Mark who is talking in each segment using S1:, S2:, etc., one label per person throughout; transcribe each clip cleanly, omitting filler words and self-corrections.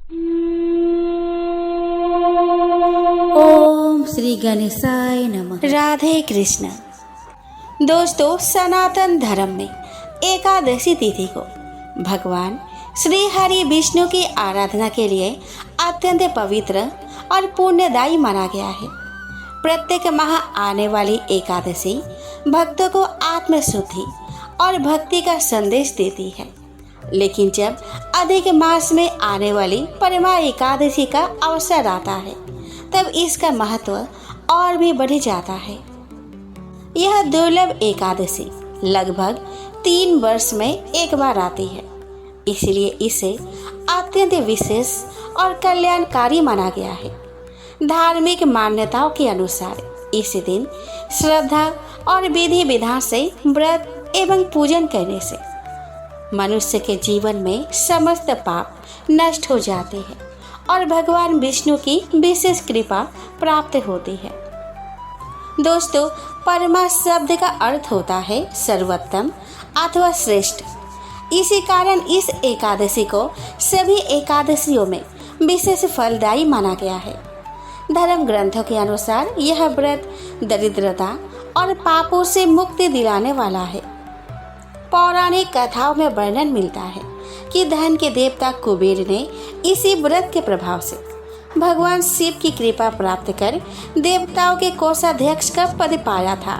S1: ओम श्री गणेशाय नमः।
S2: राधे कृष्ण। दोस्तों, सनातन धर्म में एकादशी तिथि को भगवान श्री हरि विष्णु की आराधना के लिए अत्यंत पवित्र और पुण्यदायी माना गया है। प्रत्येक माह आने वाली एकादशी भक्तों को आत्मशुद्धि और भक्ति का संदेश देती है, लेकिन जब अधिक मास में आने वाली परमा एकादशी का अवसर आता है तब इसका महत्व और भी बढ़ जाता है। यह दुर्लभ एकादशी लगभग 3 वर्ष में एक बार आती है, इसलिए इसे अत्यंत विशेष और कल्याणकारी माना गया है। धार्मिक मान्यताओं के अनुसार इस दिन श्रद्धा और विधि विधान से व्रत एवं पूजन करने से मनुष्य के जीवन में समस्त पाप नष्ट हो जाते हैं और भगवान विष्णु की विशेष कृपा प्राप्त होती है। दोस्तों, परमा शब्द का अर्थ होता है सर्वोत्तम अथवा श्रेष्ठ। इसी कारण इस एकादशी को सभी एकादशियों में विशेष फलदायी माना गया है। धर्म ग्रंथों के अनुसार यह व्रत दरिद्रता और पापों से मुक्ति दिलाने वाला है। पौराणिक कथाओं में वर्णन मिलता है कि धन के देवता कुबेर ने इसी व्रत के प्रभाव से भगवान शिव की कृपा प्राप्त कर देवताओं के कोषाध्यक्ष का पद पाया था।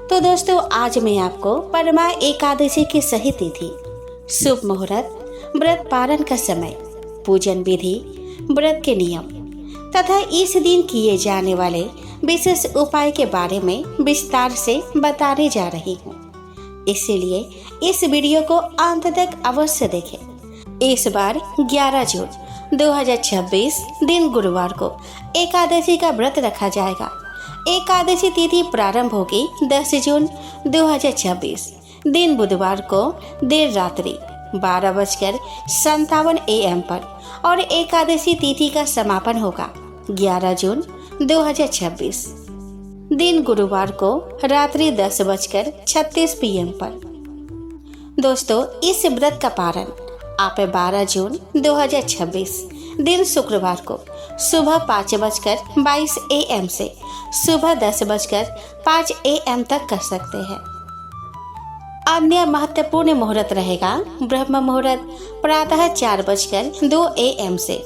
S2: तो दोस्तों, आज मैं आपको परमा एकादशी की सही तिथि, शुभ मुहूर्त, व्रत पालन का समय, पूजन विधि, व्रत के नियम तथा इस दिन किए जाने वाले विशेष उपाय के बारे में विस्तार से बताने जा रही हूँ। इसलिए इस वीडियो को अंत तक अवश्य देखें। इस बार 11 जून 2026 दिन गुरुवार को एकादशी का व्रत रखा जाएगा। एकादशी तिथि प्रारंभ होगी 10 जून 2026 दिन बुधवार को देर रात्रि 12:57 AM पर और एकादशी तिथि का समापन होगा 11 जून 2026 दिन गुरुवार को रात्रि 10:36 PM पर। दोस्तों, इस व्रत का पारण आप 12 जून 2026 दिन शुक्रवार को सुबह 5:22 AM से सुबह 10:05 AM तक कर सकते हैं। अन्य महत्वपूर्ण मुहूर्त रहेगा ब्रह्म मुहूर्त प्रातः 4:02 AM से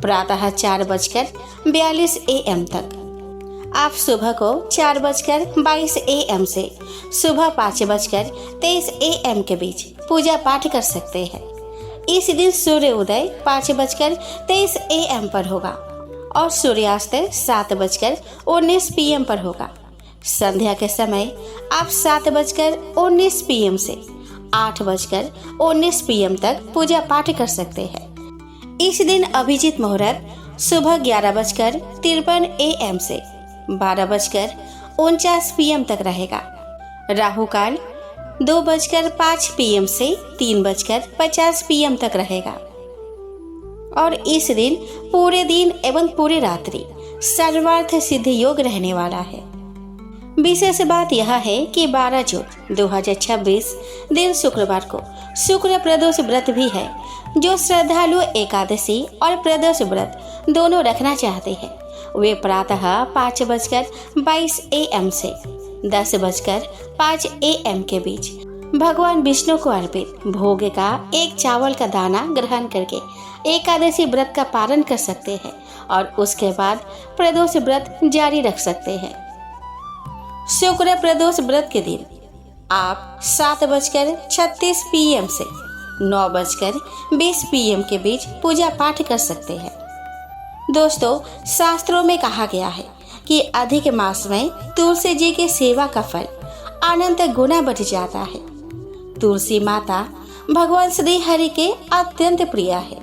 S2: प्रातः 4:42 AM तक। आप सुबह को 4:22 AM से सुबह 5:23 AM के बीच पूजा पाठ कर सकते हैं। इस दिन सूर्य उदय 5:23 AM पर होगा और सूर्यास्त 7:19 PM पर होगा। संध्या के समय आप 7:19 PM से 8:19 PM तक पूजा पाठ कर सकते हैं। इस दिन अभिजीत मुहूर्त सुबह 11:53 AM से 12:49 PM तक रहेगा। राहु काल 2:05 PM से 3:50 PM तक रहेगा और इस दिन पूरे दिन एवं पूरी रात्रि सर्वार्थ सिद्ध योग रहने वाला है। विशेष बात यह है कि 12 जून 2026 दिन शुक्रवार को शुक्र प्रदोष व्रत भी है। जो श्रद्धालु एकादशी और प्रदोष व्रत दोनों रखना चाहते हैं वे प्रातः 5:22 AM से 10:05 AM के बीच भगवान विष्णु को अर्पित भोग का एक चावल का दाना ग्रहण करके एकादशी व्रत का पालन कर सकते हैं और उसके बाद प्रदोष व्रत जारी रख सकते हैं। शुक्र प्रदोष व्रत के दिन आप 7:36 PM से 9:20 PM के बीच पूजा पाठ कर सकते हैं। दोस्तों, शास्त्रों में कहा गया है कि अधिक मास में तुलसी जी की सेवा का फल अनंत गुना बढ़ जाता है। तुलसी माता भगवान श्री हरि के अत्यंत प्रिय है।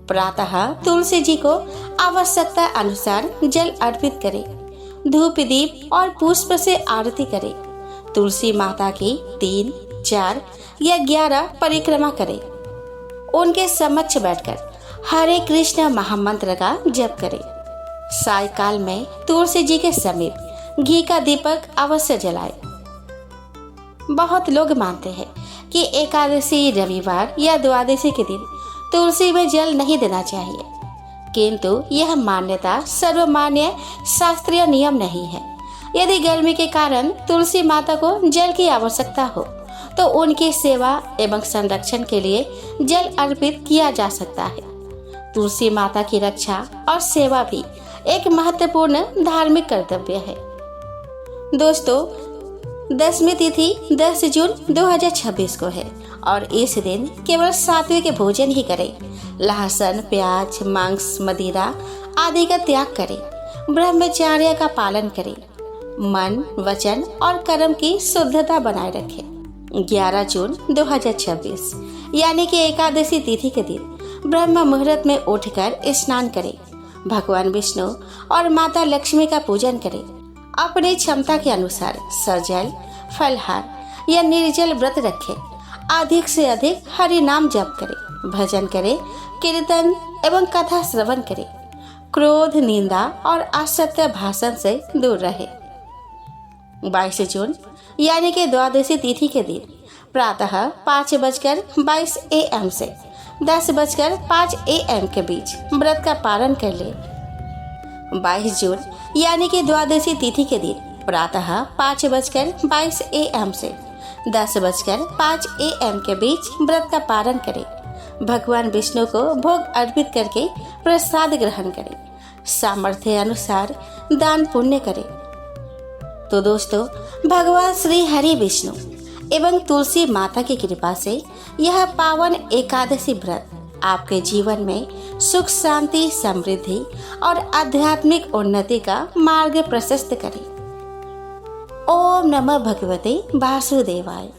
S2: प्रातः तुलसी जी को आवश्यकता अनुसार जल अर्पित करें, धूप दीप और पुष्प से आरती करें। तुलसी माता की 3, 4 या 11 परिक्रमा करें। उनके समक्ष बैठकर हरे कृष्ण महामंत्र का जप करें। सायकाल में तुलसी जी के समीप घी का दीपक अवश्य जलाएं। बहुत लोग मानते हैं कि एकादशी रविवार या द्वादशी के दिन तुलसी में जल नहीं देना चाहिए, किंतु यह मान्यता सर्वमान्य शास्त्रीय नियम नहीं है। यदि गर्मी के कारण तुलसी माता को जल की आवश्यकता हो तो उनकी सेवा एवं संरक्षण के लिए जल अर्पित किया जा सकता है। तुलसी माता की रक्षा और सेवा भी एक महत्वपूर्ण धार्मिक कर्तव्य है। दोस्तों, 10वीं तिथि 10 जून 2026 को है और इस दिन केवल सात्विक भोजन ही करें। लहसुन, प्याज, मांस, मदिरा आदि का त्याग करें। ब्रह्मचर्य का पालन करें। मन, वचन और कर्म की शुद्धता बनाए रखें। 11 जून 2026 यानी कि एकादशी तिथि के दिन ब्रह्म मुहूर्त में उठकर स्नान करें। भगवान विष्णु और माता लक्ष्मी का पूजन करें। अपनी क्षमता के अनुसार सजल, फलहार या निर्जल व्रत रखें। अधिक से अधिक हरि नाम जप करें, भजन करें, कीर्तन एवं कथा श्रवण करें। क्रोध, निंदा और असत्य भाषण से दूर रहे। 22 जून यानी कि द्वादशी तिथि के दिन प्रातः 5:22 AM से 10:05 AM के बीच व्रत का पालन कर ले। 22 जून यानी कि द्वादशी तिथि के दिन प्रातः 5:22 AM से 10:05 AM के बीच व्रत का पालन करें। भगवान विष्णु को भोग अर्पित करके प्रसाद ग्रहण करें। सामर्थ्य अनुसार दान पुण्य करें। तो दोस्तों, भगवान श्री हरि विष्णु एवं तुलसी माता की कृपा से यह पावन एकादशी व्रत आपके जीवन में सुख, शांति, समृद्धि और आध्यात्मिक उन्नति का मार्ग प्रशस्त करे। ओम नमः भगवते वासुदेवाय।